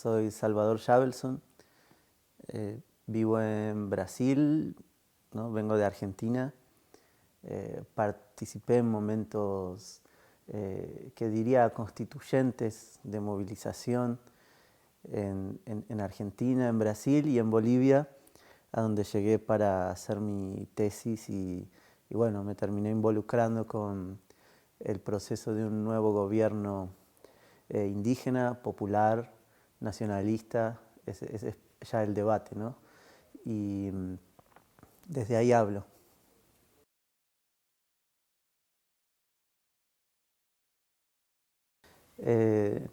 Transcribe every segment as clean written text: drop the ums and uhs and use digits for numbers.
Soy Salvador Javelson, vivo en Brasil, ¿no? Vengo de Argentina. Participé en momentos que diría constituyentes de movilización en Argentina, en Brasil y en Bolivia, a donde llegué para hacer mi tesis y bueno, me terminé involucrando con el proceso de un nuevo gobierno indígena, popular, nacionalista. Ese es ya el debate, ¿no? Y desde ahí hablo. En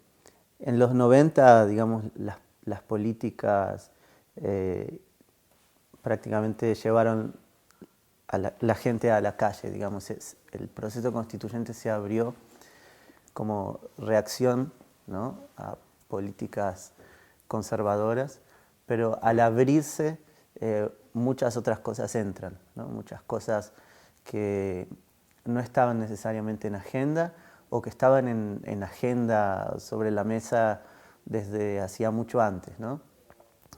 los 90, digamos, las políticas prácticamente llevaron a la gente a la calle, digamos. El proceso constituyente se abrió como reacción, ¿no?, a políticas conservadoras, pero al abrirse muchas otras cosas entran, ¿no? Muchas cosas que no estaban necesariamente en agenda o que estaban en agenda sobre la mesa desde hacía mucho antes, ¿no?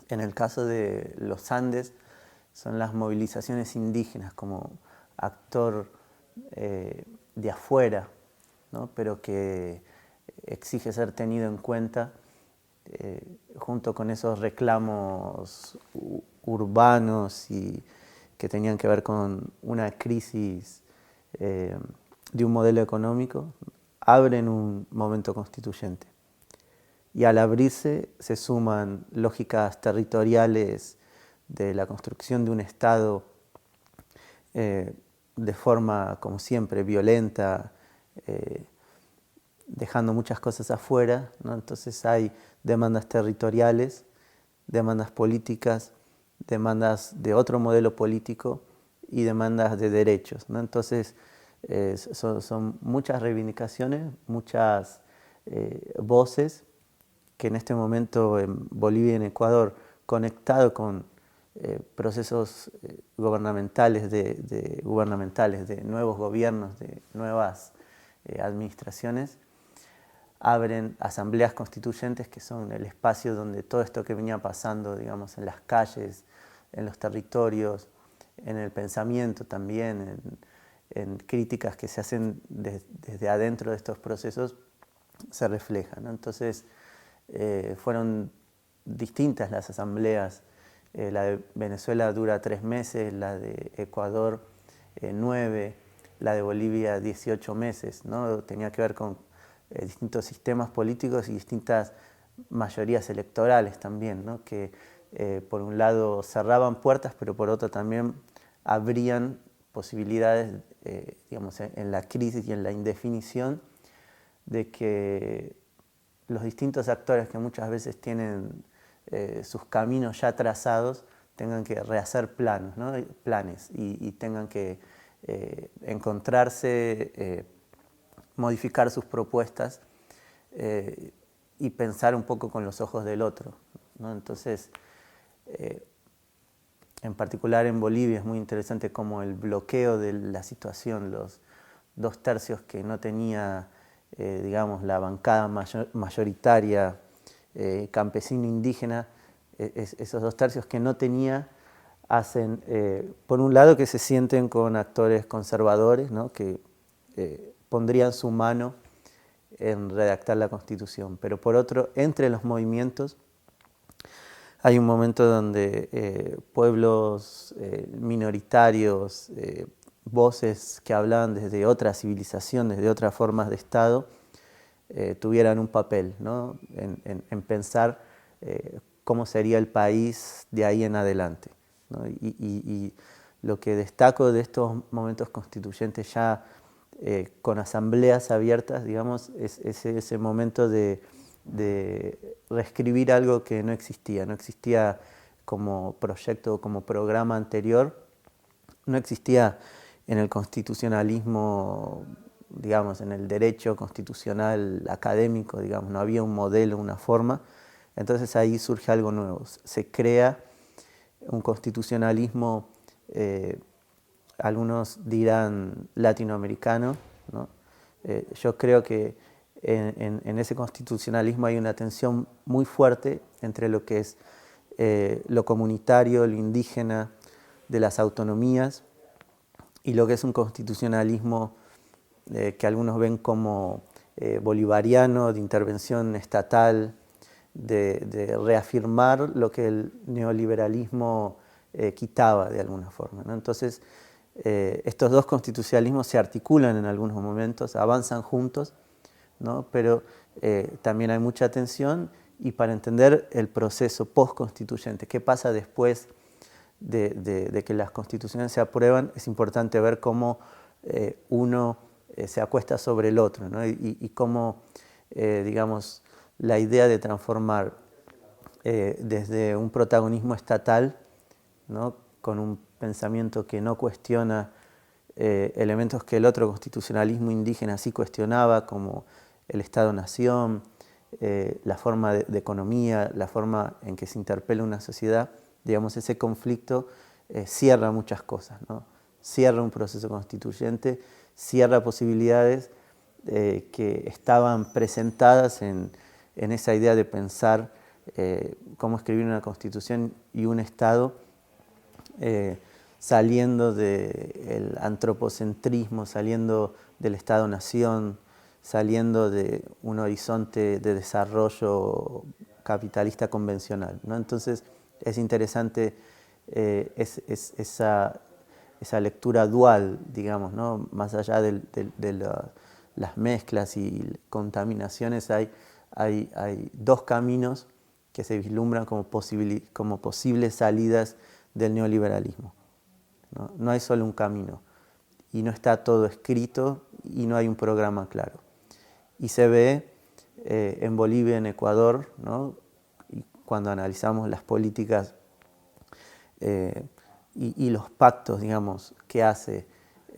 En el caso de los Andes son las movilizaciones indígenas como actor de afuera, ¿no?, pero que exige ser tenido en cuenta junto con esos reclamos urbanos y que tenían que ver con una crisis de un modelo económico, abren un momento constituyente. Y al abrirse se suman lógicas territoriales de la construcción de un Estado de forma, como siempre, violenta, dejando muchas cosas afuera, ¿no? Entonces hay demandas territoriales, demandas políticas, demandas de otro modelo político y demandas de derechos, ¿no? Entonces son muchas reivindicaciones, muchas voces que en este momento en Bolivia y en Ecuador, conectado con procesos gubernamentales de nuevos gobiernos, de nuevas administraciones, abren asambleas constituyentes que son el espacio donde todo esto que venía pasando, digamos, en las calles, en los territorios, en el pensamiento también, en críticas que se hacen desde adentro de estos procesos, se refleja, ¿no? Entonces, fueron distintas las asambleas. La de Venezuela dura 3 meses, la de Ecuador 9, la de Bolivia 18 meses, ¿no? Tenía que ver con distintos sistemas políticos y distintas mayorías electorales también, ¿no?, que por un lado cerraban puertas, pero por otro también abrían posibilidades, digamos, en la crisis y en la indefinición, de que los distintos actores que muchas veces tienen sus caminos ya trazados tengan que rehacer planos, ¿no?, planes y tengan que encontrarse, modificar sus propuestas y pensar un poco con los ojos del otro, ¿no? Entonces, en particular en Bolivia es muy interesante cómo el bloqueo de la situación, los 2/3 que no tenía, digamos, la bancada mayoritaria campesina indígena, esos 2/3 que no tenía hacen, por un lado, que se sienten con actores conservadores, ¿no?, que pondrían su mano en redactar la Constitución, pero por otro, entre los movimientos hay un momento donde pueblos minoritarios, voces que hablaban desde otra civilización, desde otras formas de Estado, tuvieran un papel, ¿no?, en pensar cómo sería el país de ahí en adelante, ¿no? Y lo que destaco de estos momentos constituyentes ya con asambleas abiertas, digamos, es ese momento de reescribir algo que no existía como proyecto o como programa anterior, no existía en el constitucionalismo, digamos, en el derecho constitucional académico, digamos, no había un modelo, una forma. Entonces ahí surge algo nuevo, se crea un constitucionalismo, algunos dirán latinoamericano, ¿no? Yo creo que en ese constitucionalismo hay una tensión muy fuerte entre lo que es lo comunitario, lo indígena, de las autonomías, y lo que es un constitucionalismo que algunos ven como bolivariano, de intervención estatal, de reafirmar lo que el neoliberalismo quitaba de alguna forma, ¿no? Entonces, estos dos constitucionalismos se articulan en algunos momentos, avanzan juntos, ¿no? Pero también hay mucha tensión, y para entender el proceso post-constituyente, qué pasa después de que las constituciones se aprueban, es importante ver cómo uno se acuesta sobre el otro, ¿no? Y cómo, digamos, la idea de transformar desde un protagonismo estatal, ¿no? Con un pensamiento que no cuestiona elementos que el otro constitucionalismo indígena sí cuestionaba, como el Estado-nación, la forma de economía, la forma en que se interpela una sociedad. Digamos, ese conflicto cierra muchas cosas, ¿no? Cierra un proceso constituyente, cierra posibilidades que estaban presentadas en esa idea de pensar cómo escribir una constitución y un Estado, saliendo del antropocentrismo, saliendo del Estado-nación, saliendo de un horizonte de desarrollo capitalista convencional, ¿no? Entonces es interesante esa lectura dual, digamos, ¿no? Más allá de las mezclas y contaminaciones, hay dos caminos que se vislumbran como posibles salidas del neoliberalismo, ¿no? No hay solo un camino, y no está todo escrito, y no hay un programa claro. Y se ve en Bolivia, en Ecuador, ¿no? Y cuando analizamos las políticas y los pactos, digamos, que hacen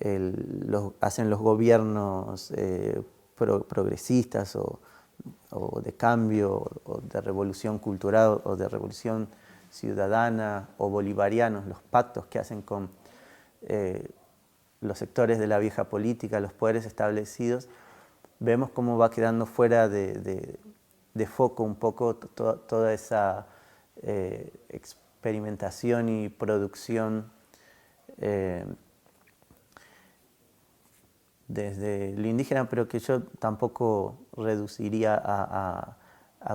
los gobiernos progresistas o de cambio, o de revolución cultural, o de revolución ciudadana, o bolivarianos, los pactos que hacen con los sectores de la vieja política, los poderes establecidos, vemos cómo va quedando fuera de foco un poco toda esa experimentación y producción desde lo indígena, pero que yo tampoco reduciría a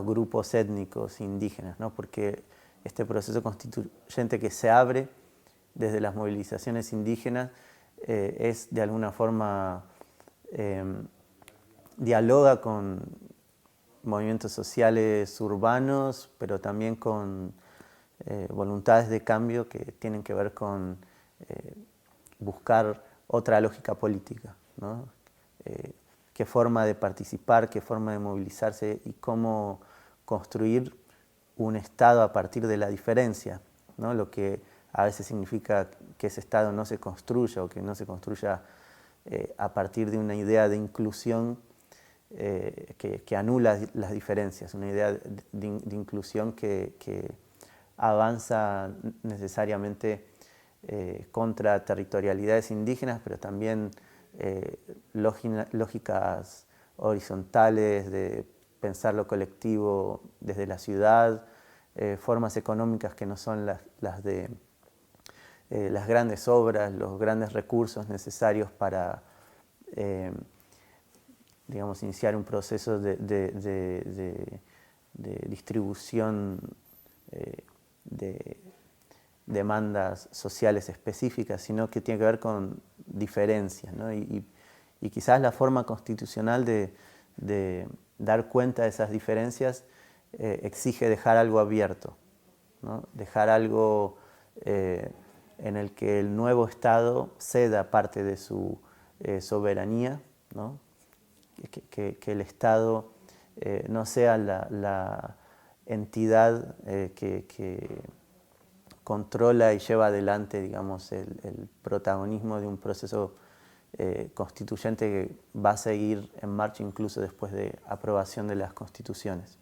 grupos étnicos indígenas, ¿no? Porque este proceso constituyente que se abre desde las movilizaciones indígenas es de alguna forma dialoga con movimientos sociales urbanos, pero también con voluntades de cambio que tienen que ver con buscar otra lógica política, ¿no? Qué forma de participar, qué forma de movilizarse, y cómo construir un Estado a partir de la diferencia, ¿no? Lo que a veces significa que ese Estado no se construya, o que no se construya a partir de una idea de inclusión que anula las diferencias, una idea de inclusión que avanza necesariamente contra territorialidades indígenas, pero también lógicas horizontales de pensar lo colectivo desde la ciudad, formas económicas que no son las de las grandes obras, los grandes recursos necesarios para digamos, iniciar un proceso de distribución de demandas sociales específicas, sino que tiene que ver con diferencias, ¿no? Y quizás la forma constitucional de dar cuenta de esas diferencias exige dejar algo abierto, ¿no? Dejar algo en el que el nuevo Estado ceda parte de su soberanía, ¿no? Que el Estado no sea la entidad que controla y lleva adelante, digamos, el protagonismo de un proceso constituyente que va a seguir en marcha incluso después de aprobación de las constituciones.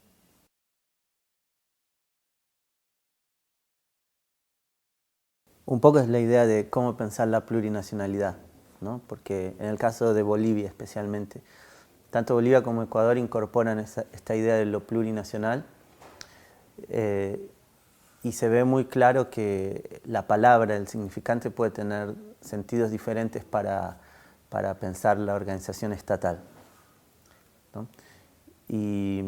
Un poco es la idea de cómo pensar la plurinacionalidad, ¿no? Porque en el caso de Bolivia especialmente, tanto Bolivia como Ecuador incorporan esta idea de lo plurinacional, y se ve muy claro que la palabra, el significante puede tener sentidos diferentes para pensar la organización estatal, ¿no? Y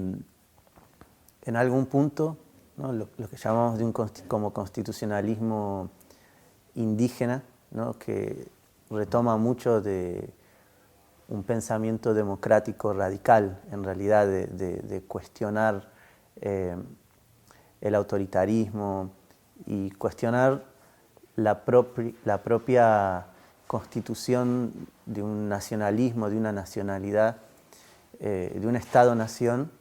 en algún punto, ¿no?, lo que llamamos como constitucionalismo indígena, ¿no?, que retoma mucho de un pensamiento democrático radical, en realidad, de cuestionar el autoritarismo y cuestionar la propia constitución de un nacionalismo, de una nacionalidad, de un Estado-nación,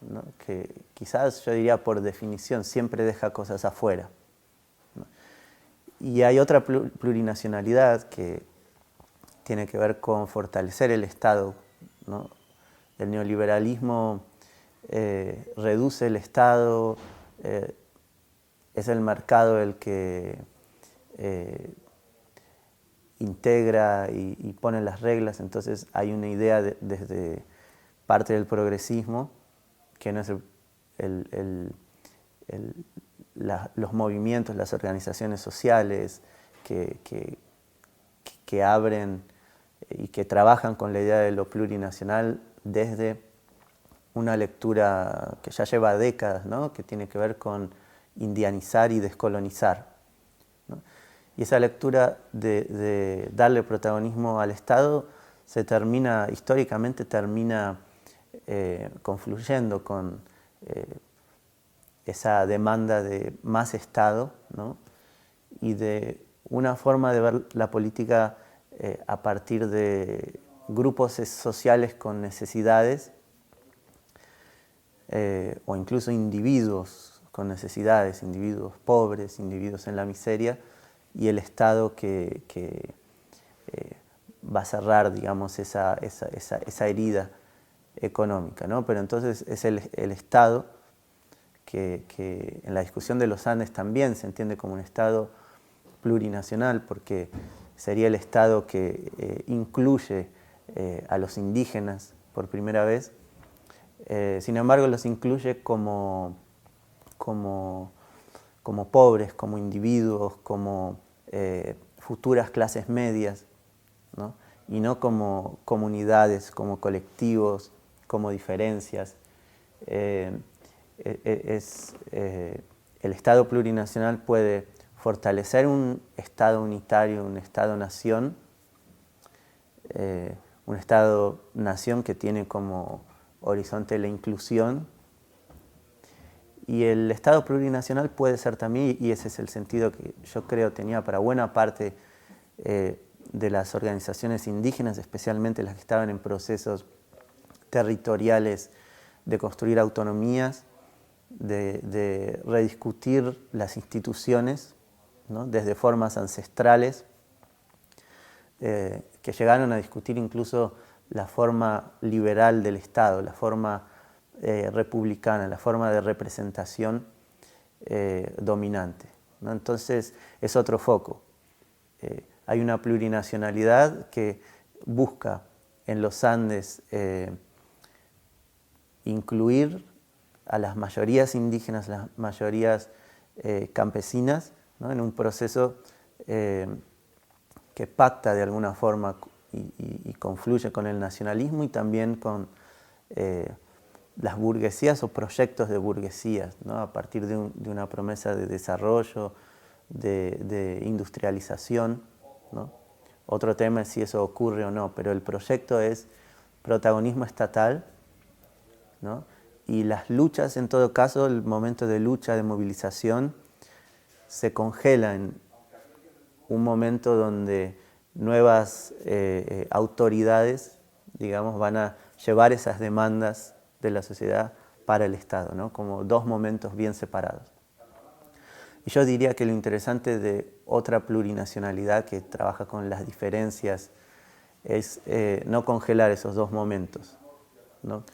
¿no?, que quizás yo diría por definición siempre deja cosas afuera, ¿no? Y hay otra plurinacionalidad que tiene que ver con fortalecer el Estado, ¿no? El neoliberalismo reduce el Estado, es el mercado el que integra y pone las reglas. Entonces hay una idea desde parte del progresismo, que no es los movimientos, las organizaciones sociales que abren y que trabajan con la idea de lo plurinacional desde una lectura que ya lleva décadas, ¿no?, que tiene que ver con indianizar y descolonizar, ¿no? Y esa lectura de darle protagonismo al Estado históricamente termina confluyendo con esa demanda de más Estado, ¿no?, y de una forma de ver la política a partir de grupos sociales con necesidades, o incluso individuos con necesidades, individuos pobres, individuos en la miseria, y el Estado que va a cerrar, digamos, esa herida económica, ¿no? Pero entonces es el Estado que en la discusión de los Andes también se entiende como un Estado plurinacional, porque sería el Estado que incluye a los indígenas por primera vez. Sin embargo, los incluye como pobres, como individuos, como futuras clases medias, ¿no?, y no como comunidades, como colectivos, como diferencias. El Estado plurinacional puede fortalecer un Estado unitario, un Estado-nación, un Estado-nación que tiene como horizonte la inclusión, y el Estado plurinacional puede ser también, y ese es el sentido que yo creo tenía para buena parte de las organizaciones indígenas, especialmente las que estaban en procesos territoriales de construir autonomías, de rediscutir las instituciones, ¿no?, desde formas ancestrales, que llegaron a discutir incluso la forma liberal del Estado, la forma republicana, la forma de representación dominante, ¿no? Entonces es otro foco. Hay una plurinacionalidad que busca en los Andes incluir a las mayorías indígenas, las mayorías campesinas, ¿no?, en un proceso que pacta de alguna forma y confluye con el nacionalismo y también con las burguesías o proyectos de burguesías, ¿no?, a partir de una promesa de desarrollo, de industrialización, ¿no? Otro tema es si eso ocurre o no, pero el proyecto es protagonismo estatal, ¿no? Y las luchas, en todo caso, el momento de lucha, de movilización, se congela en un momento donde nuevas autoridades, digamos, van a llevar esas demandas de la sociedad para el Estado, ¿no?, como dos momentos bien separados. Y yo diría que lo interesante de otra plurinacionalidad que trabaja con las diferencias es no congelar esos dos momentos, ¿no?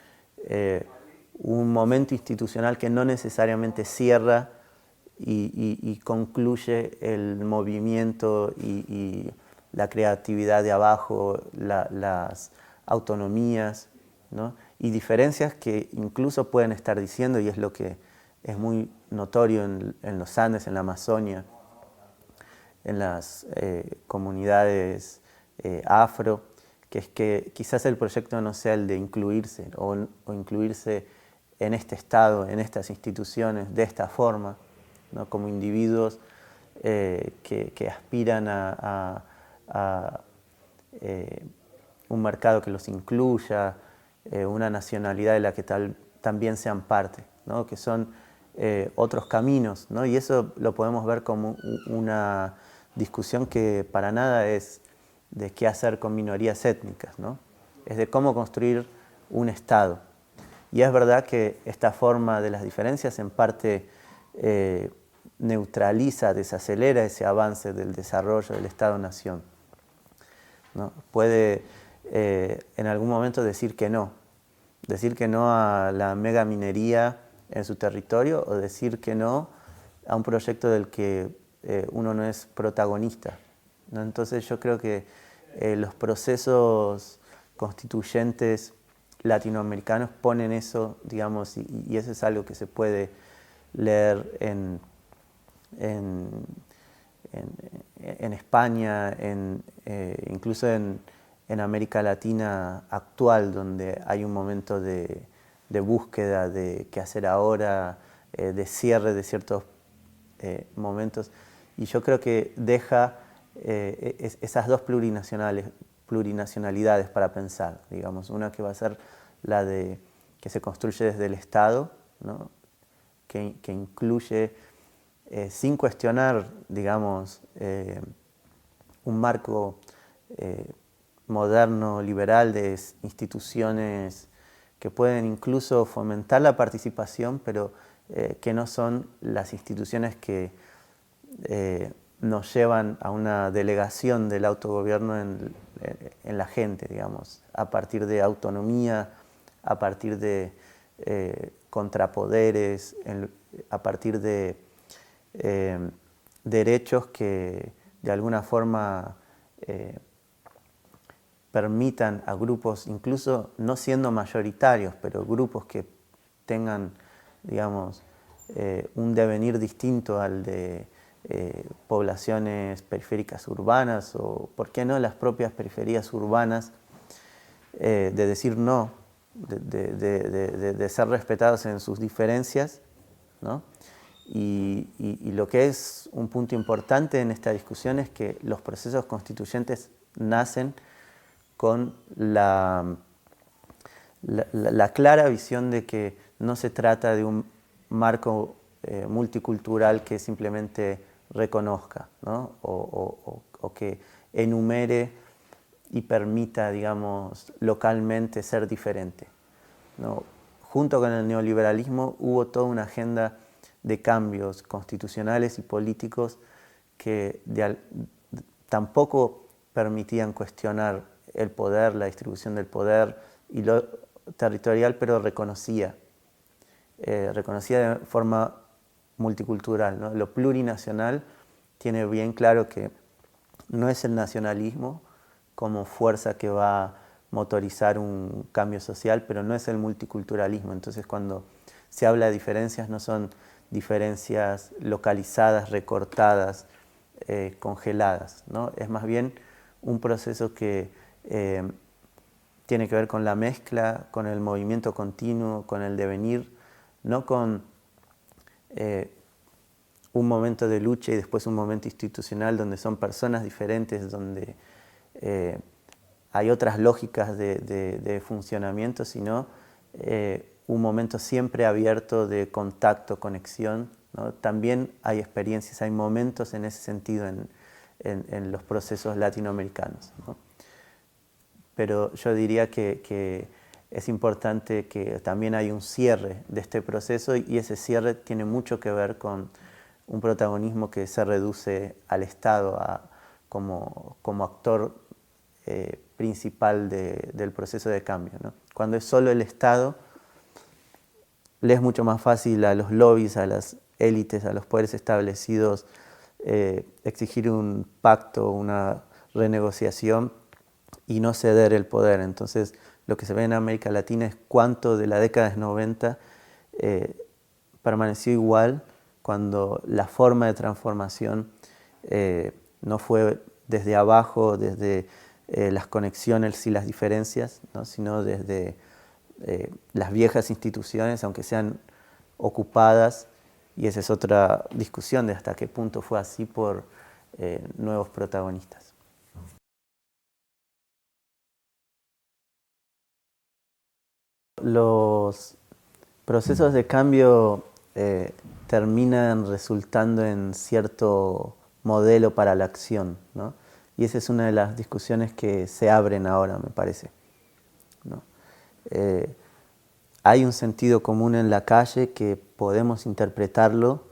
Un momento institucional que no necesariamente cierra y concluye el movimiento y la creatividad de abajo, las autonomías, ¿no? Y diferencias que incluso pueden estar diciendo, y es lo que es muy notorio en los Andes, en la Amazonia, en las comunidades afro, que es que quizás el proyecto no sea el de incluirse o incluirse en este Estado, en estas instituciones, de esta forma, ¿no? Como individuos que aspiran a un mercado que los incluya, una nacionalidad de la que también sean parte, ¿no? Que son otros caminos, ¿no? Y eso lo podemos ver como una discusión que para nada es de qué hacer con minorías étnicas, ¿no? Es de cómo construir un Estado. Y es verdad que esta forma de las diferencias en parte neutraliza, desacelera ese avance del desarrollo del Estado-Nación, ¿no? Puede en algún momento decir que no a la megaminería en su territorio o decir que no a un proyecto del que uno no es protagonista, ¿no? Entonces yo creo que los procesos constituyentes latinoamericanos ponen eso, digamos, y eso es algo que se puede leer en España, incluso en América Latina actual, donde hay un momento de búsqueda de qué hacer ahora, de cierre de ciertos momentos. Y yo creo que deja esas dos plurinacionalidades para pensar, digamos, una que va a ser la de que se construye desde el Estado, ¿no? que incluye, sin cuestionar, digamos, un marco moderno, liberal, de instituciones que pueden incluso fomentar la participación, pero que no son las instituciones que nos llevan a una delegación del autogobierno en la gente, digamos, a partir de autonomía, a partir de contrapoderes, a partir de derechos que de alguna forma permitan a grupos, incluso no siendo mayoritarios, pero grupos que tengan, digamos, un devenir distinto al de poblaciones periféricas urbanas o, ¿por qué no?, las propias periferias urbanas, de decir no, de ser respetados en sus diferencias, ¿no? Y lo que es un punto importante en esta discusión es que los procesos constituyentes nacen con la clara visión de que no se trata de un marco multicultural que simplemente reconozca, ¿no? o que enumere y permita, digamos, localmente ser diferente, ¿no? Junto con el neoliberalismo hubo toda una agenda de cambios constitucionales y políticos que tampoco permitían cuestionar el poder, la distribución del poder y lo territorial, pero reconocía de forma multicultural, ¿no? Lo plurinacional tiene bien claro que no es el nacionalismo como fuerza que va a motorizar un cambio social, pero no es el multiculturalismo. Entonces, cuando se habla de diferencias, no son diferencias localizadas, recortadas, congeladas, ¿no? Es más bien un proceso que tiene que ver con la mezcla, con el movimiento continuo, con el devenir, no con un momento de lucha y después un momento institucional donde son personas diferentes, donde hay otras lógicas de funcionamiento, sino un momento siempre abierto de contacto, conexión, ¿no? También hay experiencias, hay momentos en ese sentido en los procesos latinoamericanos, ¿no? Pero yo diría que es importante que también hay un cierre de este proceso y ese cierre tiene mucho que ver con un protagonismo que se reduce al Estado como actor principal del proceso de cambio, ¿no? Cuando es solo el Estado, le es mucho más fácil a los lobbies, a las élites, a los poderes establecidos exigir un pacto, una renegociación y no ceder el poder. Entonces lo que se ve en América Latina es cuánto de la década de 90 permaneció igual cuando la forma de transformación no fue desde abajo, desde las conexiones y las diferencias, ¿no? Sino desde las viejas instituciones, aunque sean ocupadas, y esa es otra discusión de hasta qué punto fue así por nuevos protagonistas. Los procesos de cambio terminan resultando en cierto modelo para la acción, ¿no? Y esa es una de las discusiones que se abren ahora, me parece, ¿no? Hay un sentido común en la calle que podemos interpretarlo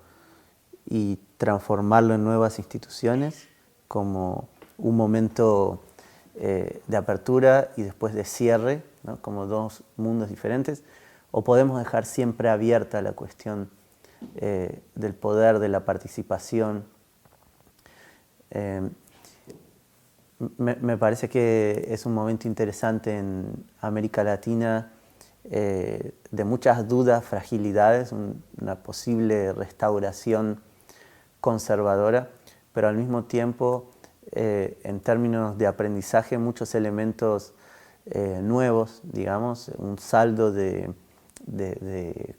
y transformarlo en nuevas instituciones como un momento de apertura y después de cierre, ¿no? Como dos mundos diferentes, o podemos dejar siempre abierta la cuestión del poder, de la participación. Me parece que es un momento interesante en América Latina de muchas dudas, fragilidades, una posible restauración conservadora, pero al mismo tiempo, en términos de aprendizaje, muchos elementos nuevos, digamos, un saldo de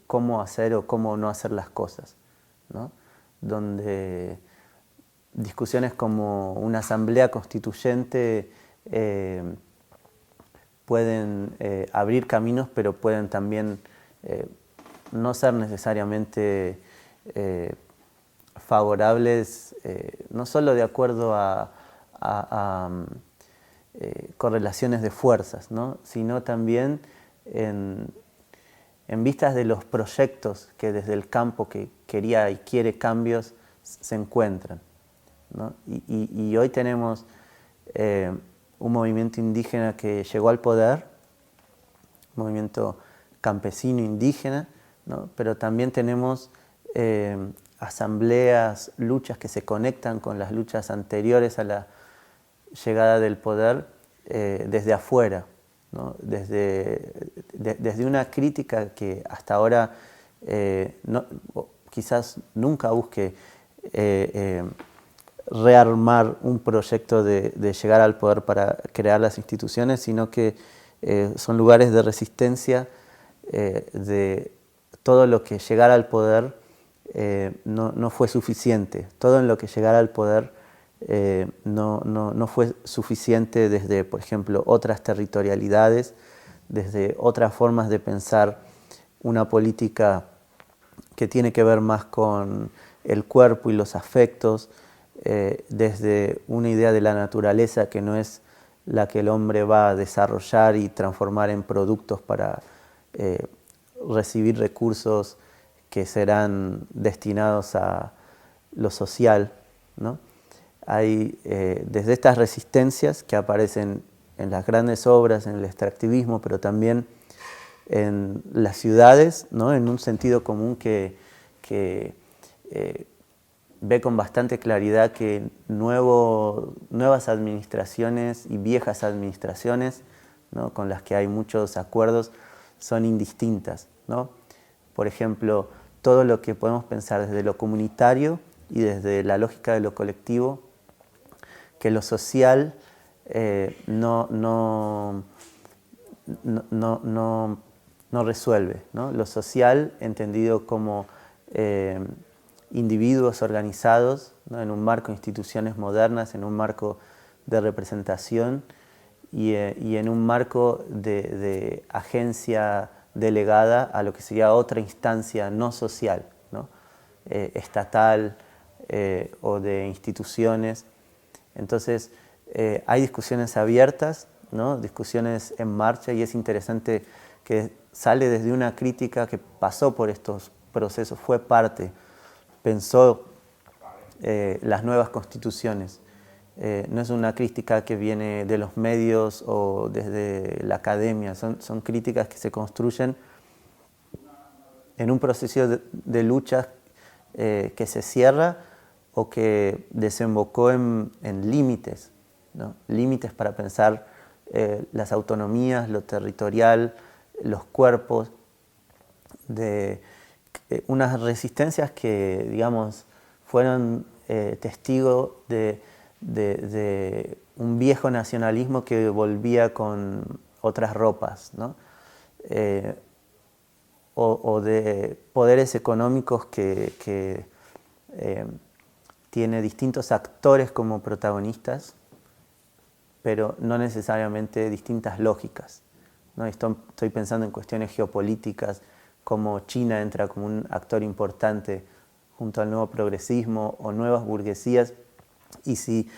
cómo hacer o cómo no hacer las cosas, ¿no? Donde discusiones como una asamblea constituyente pueden abrir caminos, pero pueden también no ser necesariamente favorables, no solo de acuerdo a correlaciones de fuerzas, ¿no? Sino también en vistas de los proyectos que desde el campo que quería y quiere cambios se encuentran, ¿no? Y hoy tenemos un movimiento indígena que llegó al poder, un movimiento campesino indígena, ¿no? Pero también tenemos asambleas, luchas que se conectan con las luchas anteriores a la llegada del poder desde afuera, ¿no? Desde una crítica que hasta ahora quizás nunca busque rearmar un proyecto de llegar al poder para crear las instituciones, sino que son lugares de resistencia de todo lo que llegara al poder no fue suficiente. Todo en lo que llegara al poder no fue suficiente desde, por ejemplo, otras territorialidades, desde otras formas de pensar una política que tiene que ver más con el cuerpo y los afectos, desde una idea de la naturaleza que no es la que el hombre va a desarrollar y transformar en productos para recibir recursos que serán destinados a lo social, ¿no? Hay desde estas resistencias que aparecen en las grandes obras, en el extractivismo, pero también en las ciudades, ¿no? En un sentido común que ve con bastante claridad que nuevas administraciones y viejas administraciones, ¿no? Con las que hay muchos acuerdos, son indistintas, ¿no? Por ejemplo, todo lo que podemos pensar desde lo comunitario y desde la lógica de lo colectivo, que lo social no resuelve, ¿no? Lo social entendido como individuos organizados, ¿no? En un marco de instituciones modernas, en un marco de representación y en un marco de agencia delegada a lo que sería otra instancia no social, ¿no? Estatal o de instituciones. Entonces, hay discusiones abiertas, ¿no? Discusiones en marcha, y es interesante que sale desde una crítica que pasó por estos procesos, fue parte, pensó las nuevas constituciones. No es una crítica que viene de los medios o desde la academia, son críticas que se construyen en un proceso de lucha que se cierra o que desembocó en límites, ¿no? Límites para pensar las autonomías, lo territorial, los cuerpos, de unas resistencias que, digamos, fueron testigo de un viejo nacionalismo que volvía con otras ropas, ¿no? O de poderes económicos que tiene distintos actores como protagonistas, pero no necesariamente distintas lógicas, ¿no? Estoy pensando en cuestiones geopolíticas, como China entra como un actor importante junto al nuevo progresismo o nuevas burguesías, y si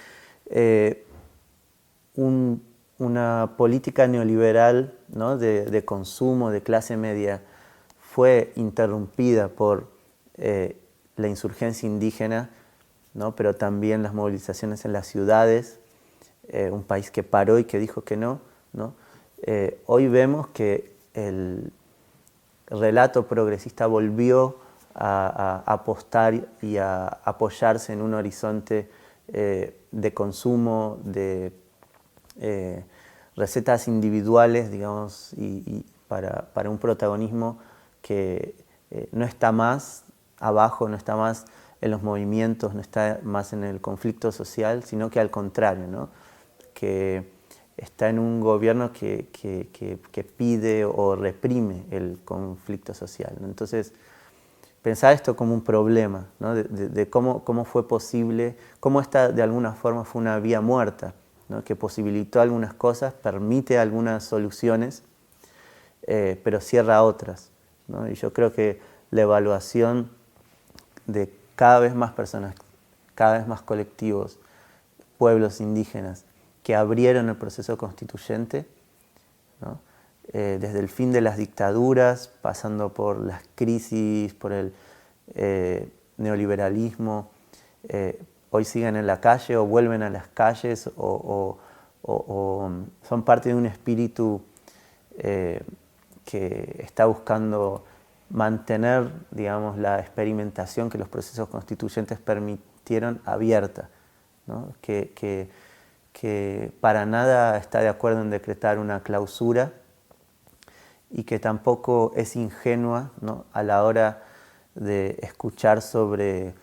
una política neoliberal, ¿no? de consumo, de clase media, fue interrumpida por la insurgencia indígena, ¿no? Pero también las movilizaciones en las ciudades, un país que paró y que dijo que no, ¿no? Hoy vemos que el relato progresista volvió a apostar y a apoyarse en un horizonte de consumo, de recetas individuales, digamos, y para un protagonismo que no está más abajo, no está más en los movimientos, no está más en el conflicto social, sino que al contrario, ¿no? Que está en un gobierno que pide o reprime el conflicto social, ¿no? Entonces, pensar esto como un problema, ¿no? de cómo fue posible, cómo esta de alguna forma fue una vía muerta, ¿no? Que posibilitó algunas cosas, permite algunas soluciones, pero cierra otras, ¿no? Y yo creo que la evaluación de cada vez más personas, cada vez más colectivos, pueblos indígenas, que abrieron el proceso constituyente, ¿no? Desde el fin de las dictaduras, pasando por las crisis, por el neoliberalismo, hoy siguen en la calle o vuelven a las calles o son parte de un espíritu que está buscando mantener, digamos, la experimentación que los procesos constituyentes permitieron abierta, ¿no? Que para nada está de acuerdo en decretar una clausura y que tampoco es ingenua, ¿no? A la hora de escuchar sobre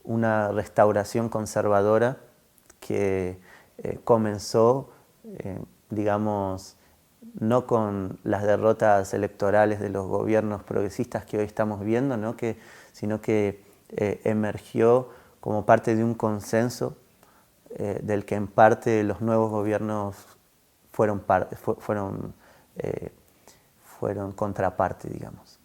una restauración conservadora que comenzó, digamos, no con las derrotas electorales de los gobiernos progresistas que hoy estamos viendo, ¿no? Sino que emergió como parte de un consenso del que en parte los nuevos gobiernos fueron contraparte, digamos.